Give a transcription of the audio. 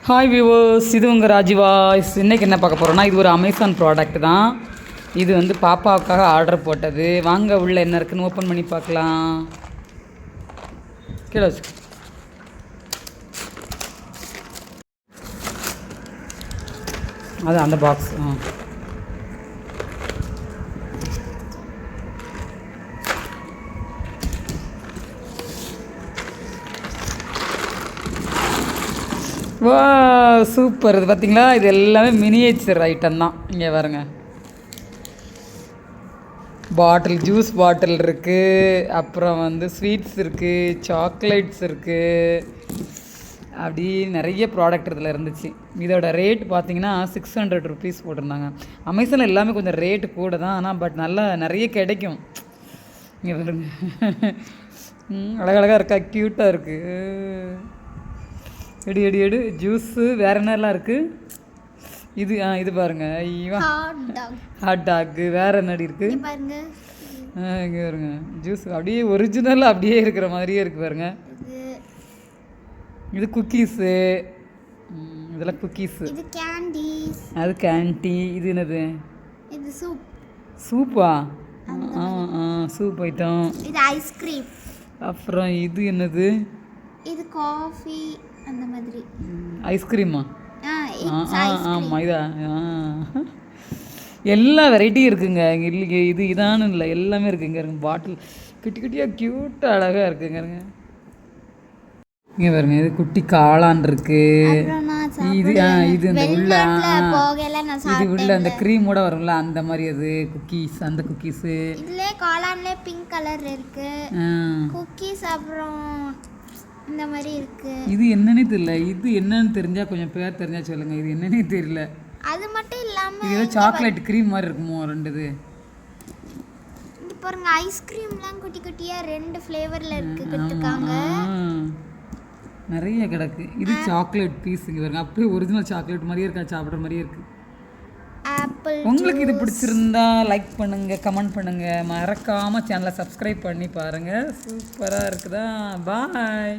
Hi viewers, இது உங்கள் ராஜிவாய்ஸ். இன்றைக்கி என்ன பார்க்க போகிறோன்னா, இது ஒரு அமேசான் ப்ராடக்ட் தான். இது வந்து பாப்பாவுக்காக ஆர்டர் போட்டது. வாங்க உள்ள என்ன இருக்குன்னு ஓப்பன் பண்ணி பார்க்கலாம். கீழே வச்சு அது அந்த பாக்ஸ். வா சூப்பர். இது பார்த்தீங்களா, இது எல்லாமே மினியேச்சர் ஐட்டம் தான். இங்கே பாருங்க, பாட்டில், ஜூஸ் பாட்டில் இருக்குது, அப்புறம் வந்து ஸ்வீட்ஸ் இருக்குது, சாக்லேட்ஸ் இருக்குது, அப்படி நிறைய ப்ராடக்ட் இதில் இருந்துச்சு. இதோட ரேட் பார்த்தீங்கன்னா 600 ருபீஸ் போட்டிருந்தாங்க. அமேசானில் எல்லாமே கொஞ்சம் ரேட்டு கூட தான், ஆனால் பட் நல்லா நிறைய கிடைக்கும். இங்கே பாருங்க, அழகழகாக இருக்கா, க்யூட்டாக இருக்குது. எடு எடு எடு ஜூஸு. வேறு என்னெல்லாம் இருக்குது? இது இது பாருங்கள், ஹாட் டாக்கு. வேறு என்னடி இருக்குது? இங்கே பாருங்க, ஜூஸ் அப்படியே ஒரிஜினலாக அப்படியே இருக்கிற மாதிரியே இருக்குது பாருங்க. இது குக்கீஸு, இதெல்லாம் குக்கீஸு. அது கேண்டி. இது என்னது? இது சூப். சூப்பா? Soup item. இது ஐஸ்கிரீம். அப்புறம் இது என்னது? இது காஃபி அந்த மாதிரி. ஐஸ்கிரீமா? ஆமாம், இதா? எல்லா வெரைட்டியும் இருக்குங்க இல்லைங்க. இது இதானு இல்லை, எல்லாமே இருக்குங்க. இருங்க, பாட்டில் குட்டி குட்டியாக க்யூட்டாக அழகாக இருக்குங்க. இருங்க, இங்கே பாருங்க, இது குட்டி காளான் இருக்கு. இது இது இந்த உள்ள இது உள்ள அந்த க்ரீமோட வரும்ல, அந்த மாதிரி. அது குக்கீஸ், அந்த குக்கீஸு. இதுல காளான்ல பிங்க் கலர் இருக்கு குக்கீஸ். அப்புறம் இந்த மாதிரி இருக்கு. இது என்னன்னே தெரியல. இது என்னன்னு தெரிஞ்சா கொஞ்சம் பேர் தெரிஞ்சா சொல்லுங்க. இது என்னன்னே தெரியல. அது மட்டும் இல்லாம இது சாக்லேட் க்ரீம் மாதிரி இருக்குமோ ரெண்டுது. இது பாருங்க, ஐஸ்கிரீம்லாம் குட்டி குட்டியா 2 ஃப்ளேவர்ல இருக்கு கொடுத்துருக்காங்க. நிறைய கிடக்கு. இது சாக்லேட் பீஸ். இங்க பாருங்க, அப்படியே ஒரிஜினல் சாக்லேட் மாதிரியே இருக்கா, சாப்பிட்ற மாதிரியே இருக்கு. ஆப்பிள். உங்களுக்கு இது பிடிச்சிருந்தா லைக் பண்ணுங்க, கமெண்ட் பண்ணுங்க, மறக்காம சேனலை சப்ஸ்கிரைப் பண்ணி பாருங்க. சூப்பரா இருக்குதா? பாய்.